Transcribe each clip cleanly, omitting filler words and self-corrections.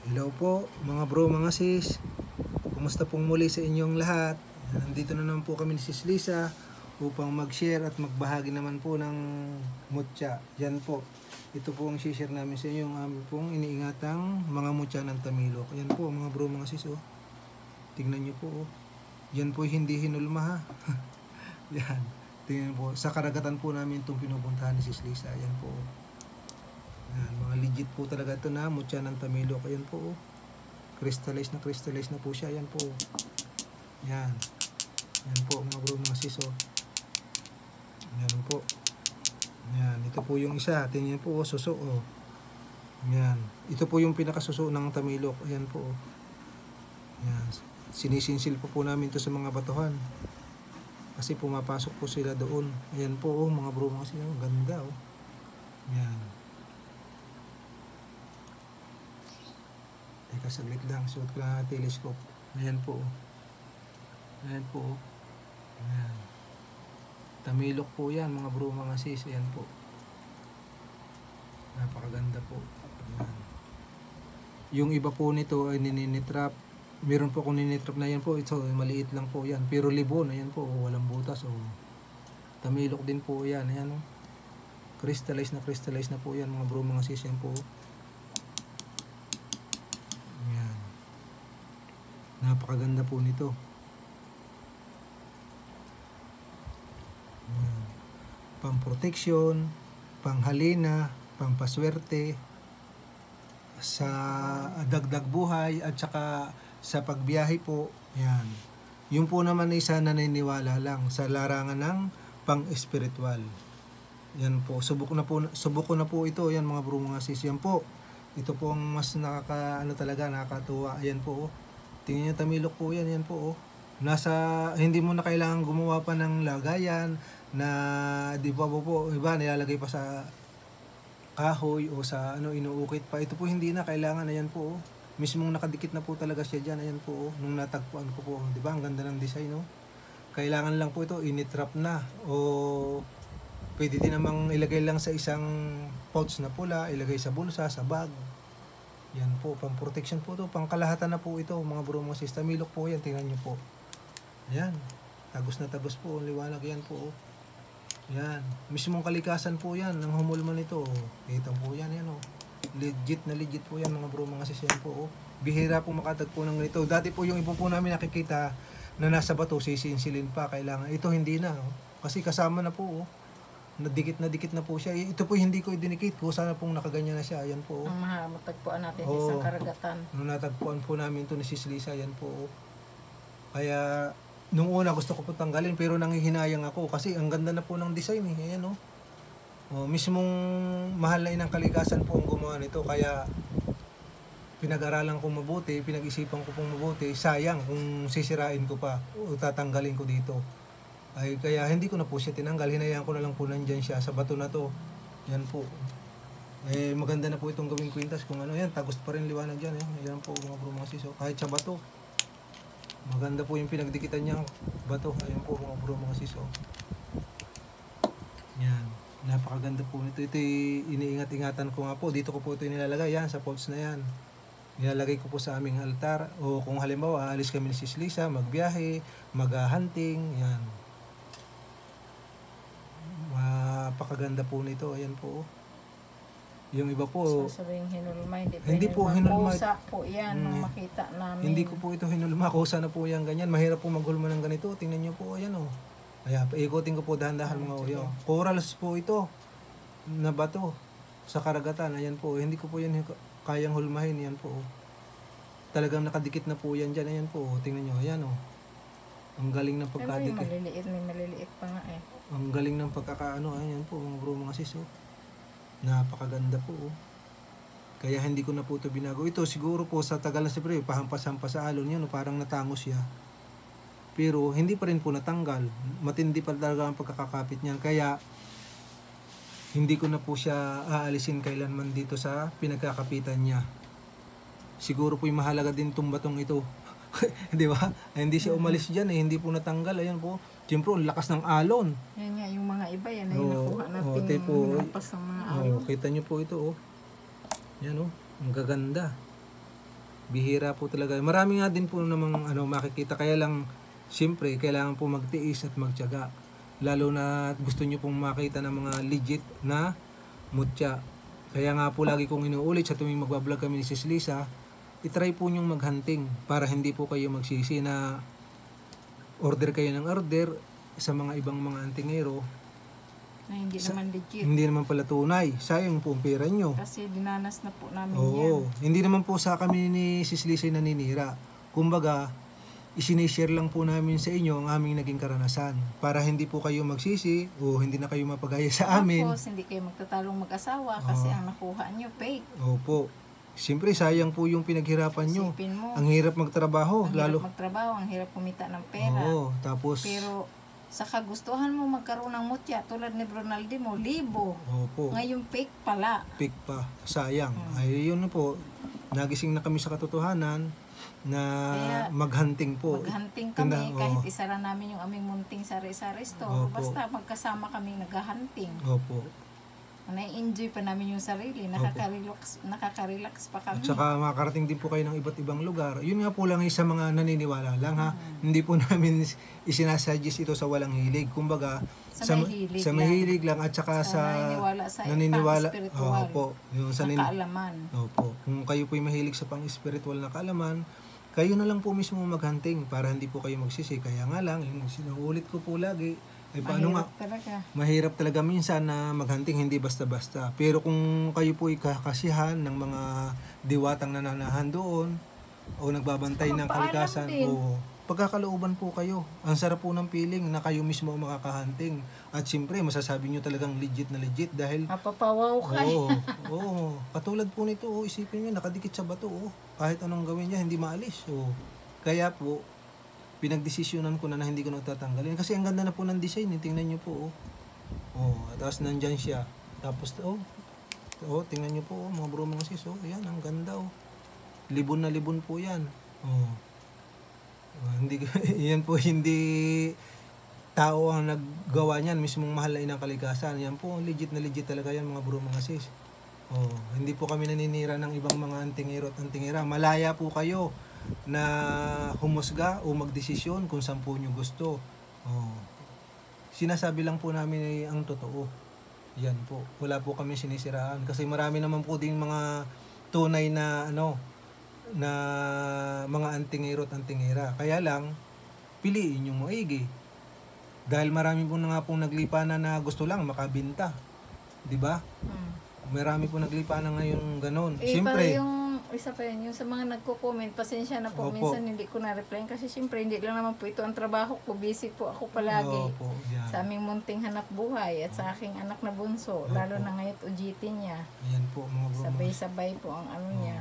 Hello po mga bro, mga sis. Kumusta pong muli sa inyong lahat? Nandito na naman po kami ni Sis Lisa upang mag-share at magbahagi naman po ng mutya. Yan po. Ito po ang share namin sa inyo, yung aming pong iniingatang mga mutya ng Tamilok. Yan po mga bro, mga sis. Oh. Tingnan nyo po. Oh. Yan po hindi hinulma ha. Yan. Tingnan po. Sa karagatan po namin itong pinupuntahan ni Sis Lisa. Yan po. Yan, mga legit po talaga ito na mutya ng Tamilok. Ayan po. Crystallize na po siya. Ayan po. Yan. Yan po mga bro, mga sis. Oh. Yan po. Yan. Ito po yung isa. Tingnan po. Suso. Oh. Yan. Ito po yung pinakasuso ng Tamilok. Ayan po. Oh. Yan. Sinisinsil po namin to sa mga batuhan. Kasi pumapasok po sila doon. Ayan po. Oh, mga bro, mga sis. Oh. Ganda. Oh. Yan. Teka, saglit lang. Suot ko na telescope. Ayan po. Ayan po. Ayan. Tamilok po yan, mga bro, mga sis. Ayan po. Napakaganda po. Ayan. Yung iba po nito ay ninitrap. Meron po kung ninitrap na yan po. Ito, maliit lang po yan. Pero libon, ayan po. Walang butas. Tamilok din po yan. Ayan o. Crystallize na po yan, mga bro, mga sis. Ayan po. Napakaganda po nito. Pang-protection, panghalina, pampaswerte, sa dagdag buhay, at saka sa pagbiyahe po. Yan. Yung po naman ay isa naniniwala lang sa larangan ng pang-espiritual. Yan po. Subok ko na po ito. Yan mga bro, mga sis. Yan po. Ito po ang mas nakakatuwa. Ayan po. Tingnan nyo, Tamilok po yan. Yan po. Hindi mo na kailangan gumawa pa ng lagayan na di ba po, iba nilalagay pa sa kahoy o sa inuukit pa. Ito po hindi na kailangan. Ayan po. Mismong nakadikit na po talaga siya dyan. Ayan po. Nung natagpuan ko po. Di ba? Ang ganda ng design. Kailangan lang po ito initrap na. O pwede din namang ilagay lang sa isang pouch na pula. Ilagay sa bulsa, sa bag. Yan po, pang protection po ito, pang kalahatan na po ito, mga bro, mga sis. Tamilok po yan, tingnan nyo po. Ayan, tagos na tagos po, liwanag yan po. Yan, mismong kalikasan po yan, ng humulman ito. Kita po yan, yan o. Legit po yan, mga bro, mga sis. Yan po. Bihira po makatagpo ng ganito. Dati po yung ipo po namin nakikita na nasa bato, sisinsilin pa, kailangan. Ito hindi na, kasi kasama na po. Nadikit na po siya. Ito po hindi ko dinikit ko. Sana pong nakaganyan na siya. Ayan po. Ang matagpuan natin sa isang karagatan. Nung natagpuan po namin ito ni Sis Lisa. Ayan po. Kaya nung una gusto ko po tanggalin pero nanghihinayang ako kasi ang ganda na po ng design eh. Ayan mismong mahal na inang kalikasan po ang gumawa nito. Kaya pinag-aralan ko mabuti, pinag-isipan ko pong mabuti. Sayang kung sisirain ko pa o tatanggalin ko dito. Kaya hindi ko na po siya tinanggal. Hinayaan ko na lang po nandyan siya sa bato na to. Yan po. Maganda na po itong gawing kwintas. Kung yan, tagos pa rin liwanag dyan. Yan po mga bro, mga sis. Kahit sa bato. Maganda po yung pinagdikitan niyang bato. Ayan po mga bro, mga sis. Yan. Napakaganda po nito. Ito iniingat-ingatan ko nga po. Dito ko po ito nilalagay. Yan, sa pots na yan. Nilalagay ko po sa aming altar. O kung halimbawa, aalis kami ni Sis Lisa, magbiyahe, mag-hunting. Yan. Napakaganda po nito. Ayan po. Yung iba po. Sasabihin hinulma. Hindi po hinulma. Kusa po yan. Nung makita namin. Hindi ko po ito hinulma. Kusa na po yan ganyan. Mahirap po maghulma ng ganito. Tingnan nyo po. Ayan Ayan. Paikutin ko po dahan-dahan mga uyo. Corals po ito. Na bato. Sa karagatan. Ayan po. Hindi ko po yan kayang hulmahin. Ayan po. Talagang nakadikit na po yan dyan. Ayan po. Tingnan nyo. Ayan Ang galing ng pagkadikit. May maliliit pa nga eh. Ang galing ng pagkakaano. Ayan po mga bro, mga sis. Napakaganda po. Kaya hindi ko na po ito binago. Ito siguro po sa tagal na siyempre, pahampas-hampas sa alon yan. Parang natangos siya. Pero hindi pa rin po natanggal. Matindi pa talaga ang pagkakakapit niyan. Kaya hindi ko na po siya aalisin kailanman dito sa pinagkakapitan niya. Siguro po yung mahalaga din itong batong ito. Di ba? Hindi siya umalis dyan hindi po natanggal. Ayan po. Siyempre, ang lakas ng alon. Yan nga, yung mga iba yan ay nakuha natin hinampas ng mga alon. Kita nyo po ito Yan ang gaganda. Bihira po talaga. Marami nga din po namang makikita. Kaya lang, siyempre, kailangan po magtiis at magtiyaga. Lalo na gusto nyo pong makita ng mga legit na mutya. Kaya nga po lagi kong inuulit sa tuwing magbablog kami ni Sis Lisa, itry po nyong maghunting para hindi po kayo magsisi na order kayo ng order sa mga ibang mga antingero. Na hindi naman legit. Hindi naman pala tunay. Sayang po ang pera nyo. Kasi dinanas na po namin yan. Oo. Hindi naman po sa kami ni Sis Lisa naninira. Kumbaga, isinishare lang po namin sa inyo ang aming naging karanasan para hindi po kayo magsisi o hindi na kayo mapagaya sa amin. Tapos, hindi kayo magtatalong mag-asawa kasi ang nakuha nyo fake. Opo. Siyempre, sayang po yung pinaghirapan nyo. Isipin mo, Ang hirap magtrabaho. ang lalo. hirap magtrabaho, ang hirap kumita ng pera. Oo. Tapos, Pero, sa kagustuhan mo magkaroon ng mutya, tulad ni Ronaldo mo, libo. opo. Ngayon fake pala. Pick pa. Sayang. Ay, yun po. Nagising na kami sa katotohanan na Kaya, maghunting po. Maghunting kami, Tinda- kahit oo. isara namin yung aming munting sari-sari store. Opo. Basta magkasama kami naghahunting. Opo. Na-enjoy pa namin yung sarili. Nakaka-relax pa At kami. saka makakarating din po kayo ng iba't ibang lugar. Yun nga po lang sa mga naniniwala lang ha. Hindi po namin isinasuggest ito sa walang hilig. Kumbaga, Sa may hilig sa mahilig lang at saka Sa sa naniniwala sa pang-spiritual. Opo. Yung sa Sa kaalaman. Opo. Kung kayo po mahilig sa pang-spiritual na kaalaman, kayo na lang po mismo maghunting para hindi po kayo magsisi. Kaya nga lang, yung sinuulit ko po lagi, ay paano nga, Mahirap talaga. mahirap talaga minsan na maghunting hindi basta-basta. Pero kung kayo po kakasihan ng mga diwatang nananahan doon o nagbabantay ng Magpaalam kalikasan din. o pagkakalooban po kayo. Ang sarap po ng feeling na kayo mismo ang makakahunting. At siyempre, masasabi nyo talagang legit na legit dahil Mapapawaw ka. oo. Katulad po nito, isipin nyo, nakadikit sa bato. Kahit anong gawin niya, hindi maalis. Kaya po, pinagdesisyonan ko na hindi ko na tatanggalin. Kasi ang ganda na po ng design. Tingnan nyo po. Tapos nandyan siya. Tapos, tingnan nyo po. Mga bro, mga sis. Ayan, ang ganda. Libon na libon po yan. Hindi, yan po hindi tao ang naggawa niyan. Mismong mahal na inang kalikasan. Yan po, legit na legit talaga yan, mga bro, mga sis. Hindi po kami naninira ng ibang mga antingero at antingera. Malaya po kayo na humusga o magdesisyon kung saan po nyo gusto. Sinasabi lang po namin ay ang totoo. Yan po. Wala po kami sinisiraan. Kasi marami naman po din mga tunay na na mga antingero at antingera. Kaya lang, piliin yung maigi. Dahil marami po na nga pong naglipanan na gusto lang makabinta. Di ba? Marami po naglipanan ngayon ganun. Siyempre, Para yung isa pa yun, yung sa mga nagko-comment, pasensya na po, Opo. minsan hindi ko na-reply kasi siyempre hindi lang naman po ito ang trabaho ko, busy po ako palagi Opo, yan. sa aming munting hanap buhay at sa aking anak na bunso, lalo na ngayon UGT niya. Ayan po mga bro. Sabay-sabay po ang ano niya.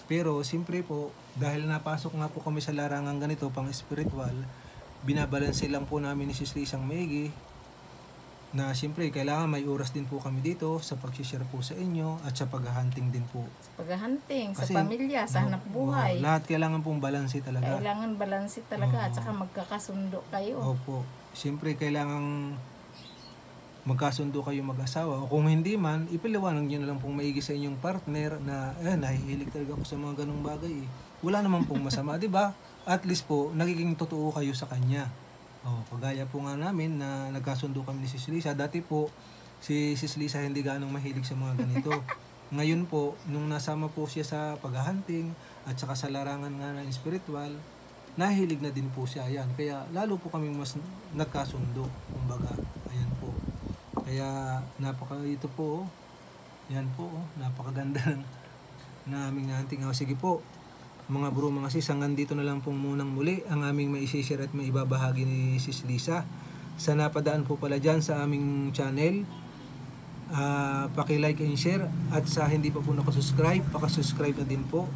Pero siyempre po, dahil napasok nga po kami sa larangan ganito pang spiritual, binabalanse lang po namin ni Sis Lisang maigi na siyempre kailangan may oras din po kami dito sa pag-share po sa inyo at sa paghahunting din po. Sa paghahunting, sa Kasi, pamilya, sa hanap buhay. Lahat kailangan pong balanse talaga. Kailangan balanse talaga at saka magkakasundo kayo. Opo. Siyempre kailangan magkasundo kayo mag-asawa. O kung hindi man, ipaliwanag nyo na lang pong maigi sa inyong partner na nahihilig talaga ako sa mga ganong bagay. Wala naman pong masama, di ba? At least po, nagiging totoo kayo sa kanya. Kagaya po nga namin na nagkasundo kami ni Sis Lisa. Dati po, si Sis Lisa hindi ganong mahilig sa mga ganito. Ngayon po, nung nasama po siya sa paghahunting at saka sa larangan nga ng spiritual, nahilig na din po siya. Ayan. Kaya lalo po kami mas nagkasundo. Kumbaga, ayan po. Kaya ito po. Yan po. Napakaganda na aming hunting. Sige po. Mga bro, mga sis, hanggang dito na lang pong munang muli ang aming maisishare at maibabahagi ni Sis Lisa. Sa napadaan po pala dyan sa aming channel, paki-like and share, at sa hindi pa po nakasubscribe, pakasubscribe na din po.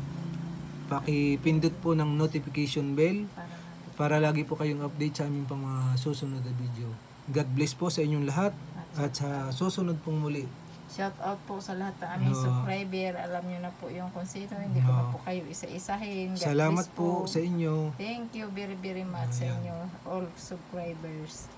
Paki-pindot po ng notification bell para lagi po kayong update sa aming pang mga susunod na video. God bless po sa inyong lahat at sa susunod pong muli. Shout out po sa lahat ng aming subscriber. Alam nyo na po yung kung sino. Hindi ko na po kayo isa-isahin. God Salamat bless po sa inyo. Thank you very very much sa inyo all subscribers.